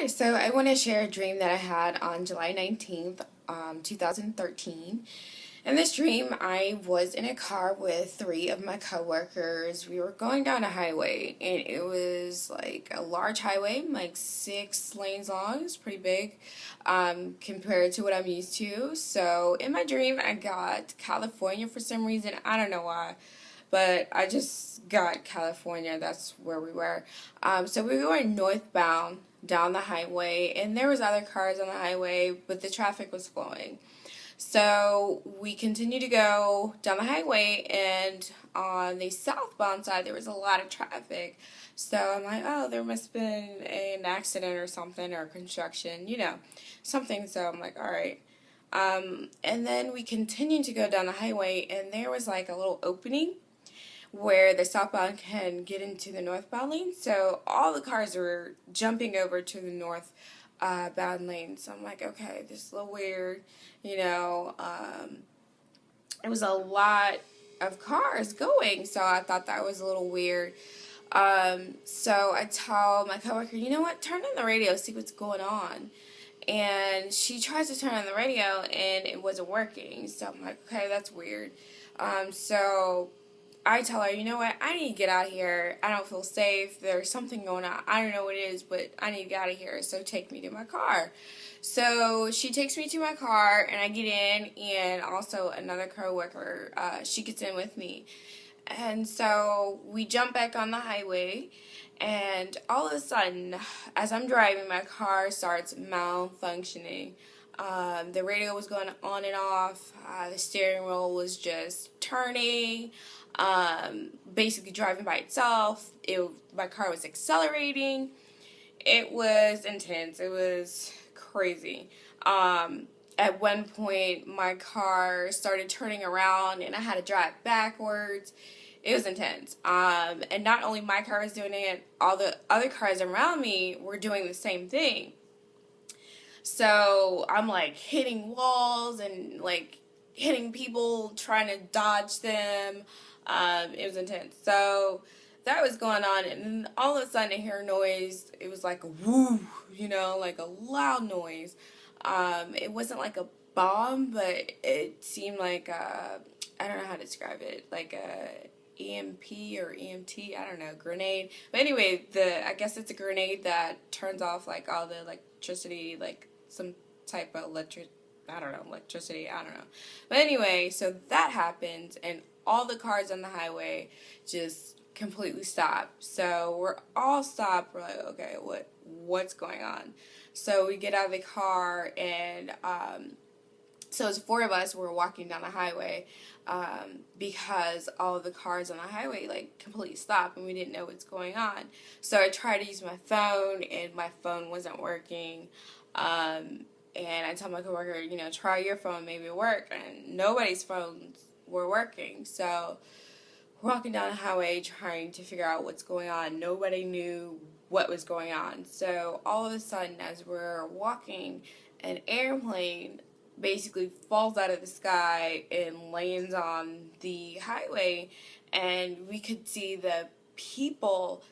Hi, so I want to share a dream that I had on July 19th, 2013. In this dream, I was in a car with three of my coworkers. We were going down a highway, and it was like a large highway, like 6 lanes long. It's pretty big compared to what I'm used to. So in my dream, I got California for some reason. I don't know why. But I just got California. That's where we were. So we were going northbound down the highway, and there was other cars on the highway, but the traffic was flowing. So we continued to go down the highway, and on the southbound side, there was a lot of traffic. So I'm like, oh, there must have been an accident or something, or construction, something. So I'm like, all right. And then we continued to go down the highway, and there was like a little opening where the southbound can get into the northbound lane. So all the cars were jumping over to the northbound lane. So I'm like, okay, this is a little weird. It was a lot of cars going, so I thought that was a little weird. So I tell my coworker, you know what, turn on the radio, see what's going on. And she tries to turn on the radio, and it wasn't working. So I'm like, okay, that's weird. So I tell her, you know what, I need to get out of here. I don't feel safe. There's something going on. I don't know what it is, but I need to get out of here. So take me to my car. So she takes me to my car, and I get in, and also another coworker, she gets in with me. And so we jump back on the highway, and all of a sudden, as I'm driving, my car starts malfunctioning. The radio was going on and off. The steering wheel was just turning. Basically driving by itself. My car was accelerating. It was intense. It was crazy. At one point, my car started turning around, and I had to drive backwards. It was intense. And not only my car was doing it, all the other cars around me were doing the same thing. So I'm like hitting walls and like hitting people, trying to dodge them. It was intense. So that was going on, and then all of a sudden I hear a noise. It was like a woo, like a loud noise. It wasn't like a bomb, but it seemed like I don't know how to describe it, like a EMP or EMT, I don't know, grenade. But anyway, I guess it's a grenade that turns off like all the electricity, like some type of electricity, I don't know. But anyway, so that happened, and all the cars on the highway just completely stopped. So we're all stopped. We're like, okay, what's going on? So we get out of the car, and so it's four of us. We're walking down the highway because all of the cars on the highway completely stopped, and we didn't know what's going on. So I tried to use my phone, and my phone wasn't working. And I told my coworker, try your phone, maybe it'll work. And nobody's phones were working. So we're walking down the highway trying to figure out what's going on. Nobody knew what was going on. So all of a sudden, as we're walking, an airplane basically falls out of the sky and lands on the highway. And we could see the people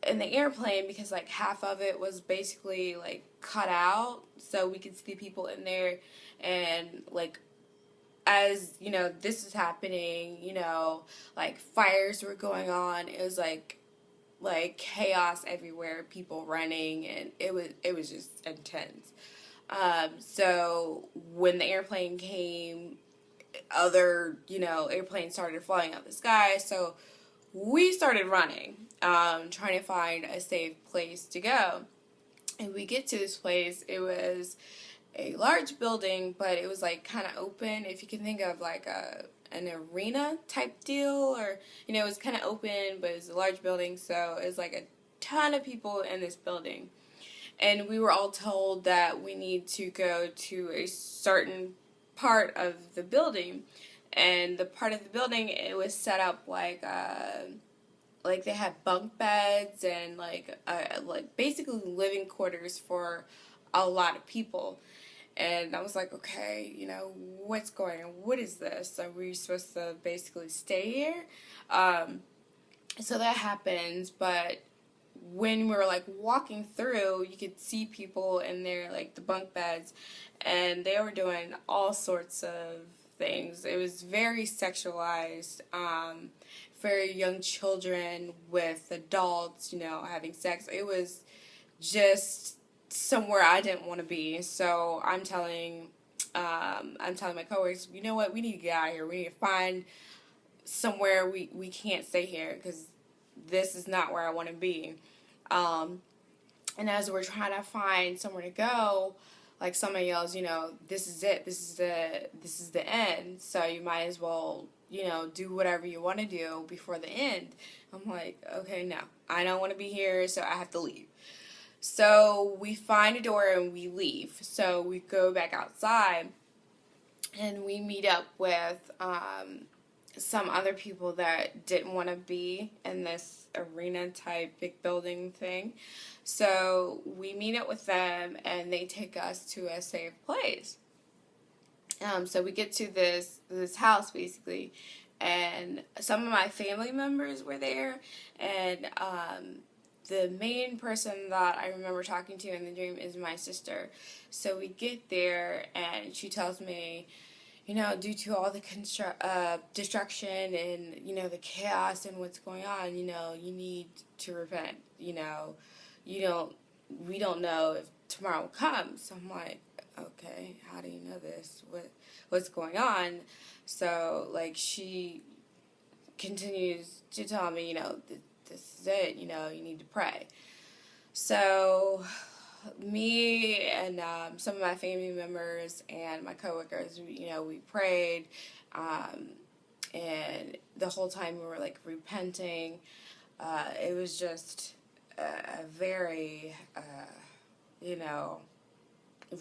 in the airplane, because half of it was basically cut out, so we could see the people in there. And as this is happening, fires were going on. It was like chaos everywhere, people running, and it was just intense. So when the airplane came, other airplanes started flying out the sky. So we started running, trying to find a safe place to go. And we get to this place. It was a large building, but it was kind of open. If you can think of an arena type deal, or it was kind of open, but it was a large building. So it was a ton of people in this building. And we were all told that we need to go to a certain part of the building. And the part of the building, it was set up like they had bunk beds and basically living quarters for a lot of people. And I was like, okay, what's going on? What is this? Are we supposed to basically stay here? So that happens, but when we were like walking through, you could see people in their like the bunk beds, and they were doing all sorts of things. It was very sexualized, very young children with adults, having sex. It was just somewhere I didn't want to be. So I'm telling my coworkers, you know what, we need to get out of here. We need to find somewhere we can't stay here because this is not where I want to be. And as we're trying to find somewhere to go, like someone yells, this is it. This is the end. So you might as well, do whatever you want to do before the end. I'm like, okay, no, I don't want to be here, so I have to leave. So we find a door and we leave. So we go back outside and we meet up with some other people that didn't want to be in this arena type big building thing. So we meet up with them and they take us to a safe place. So we get to this house basically, and some of my family members were there, and the main person that I remember talking to in the dream is my sister. So we get there and she tells me, due to all the destruction and, the chaos and what's going on, you need to repent. We don't know if tomorrow will come. So I'm like, okay, how do you know this? What's going on? So, like, she continues to tell me, this is it, you need to pray. So me and some of my family members and my coworkers, we prayed, and the whole time we were like repenting. It was just a very,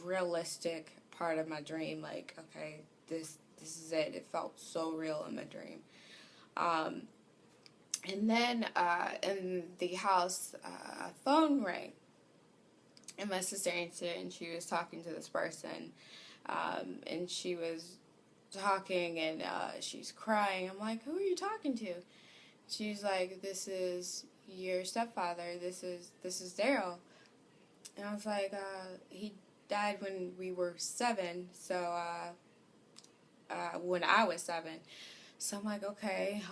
realistic part of my dream. Like, okay, this is it. It felt so real in my dream. And then in the house, phone rang. And my sister answered, and she was talking to this person. And she was talking, and she's crying. I'm like, who are you talking to? She's like, this is your stepfather. This is Daryl. And I was like, he died when we were 7. So when I was 7. So I'm like, okay.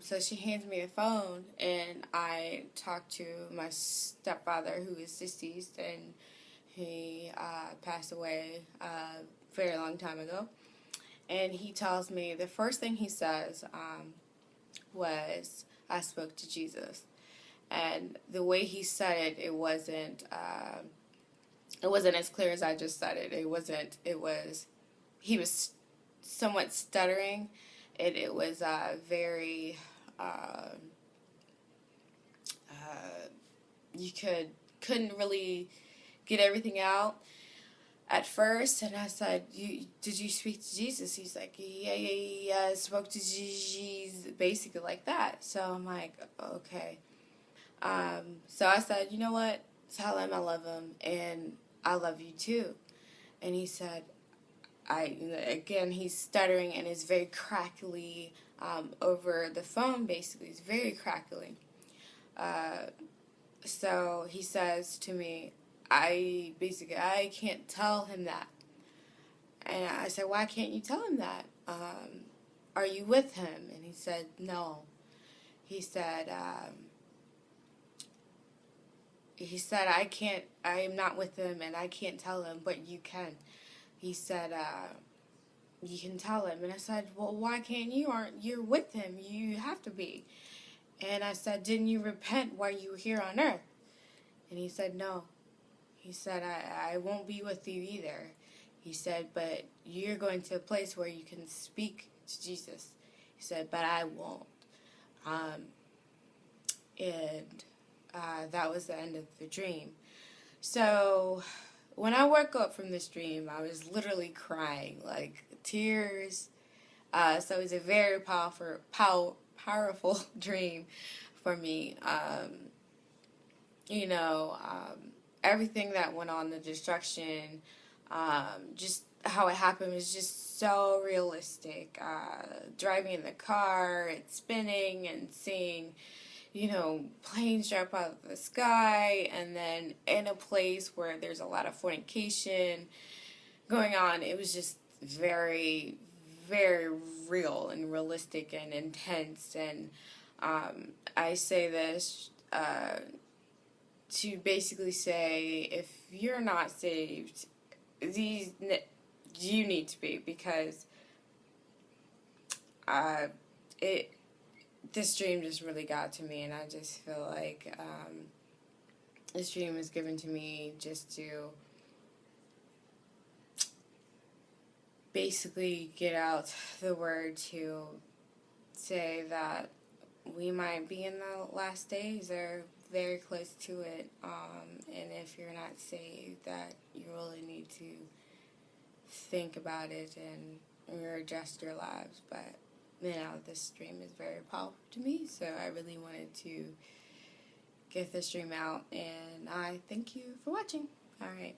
So she hands me the phone, and I talk to my stepfather, who is deceased, and he passed away a very long time ago. And he tells me, the first thing he says was, I spoke to Jesus. And the way he said it, it wasn't as clear as I just said it. He was somewhat stuttering. It was very, you couldn't really get everything out at first. And I said, did you speak to Jesus? He's like, yeah, I spoke to Jesus, basically like that. So I'm like, okay. So I said, you know what? Tell him I love him, and I love you too. And he said, again, he's stuttering and is very crackly over the phone, basically. It's very crackly. So he says to me, I can't tell him that. And I said, why can't you tell him that? Are you with him? And he said, no. He said, I am not with him, and I can't tell him, but you can. He said, you can tell him. And I said, well, why can't you? You're with him. You have to be. And I said, didn't you repent while you were here on earth? And he said, no. He said, I won't be with you either. He said, but you're going to a place where you can speak to Jesus. He said, but I won't. And that was the end of the dream. So when I woke up from this dream, I was literally crying, like tears. So it was a very powerful dream for me. Everything that went on, the destruction, just how it happened was just so realistic. Driving in the car, it's spinning, and seeing, planes drop out of the sky, and then in a place where there's a lot of fornication going on. It was just very, very real and realistic and intense. And I say this to basically say, if you're not saved, you need to be, because this dream just really got to me, and I just feel like this dream was given to me just to basically get out the word, to say that we might be in the last days or very close to it, and if you're not saved, that you really need to think about it and readjust your lives. But this dream is very powerful to me, so I really wanted to get this dream out, and I thank you for watching. All right.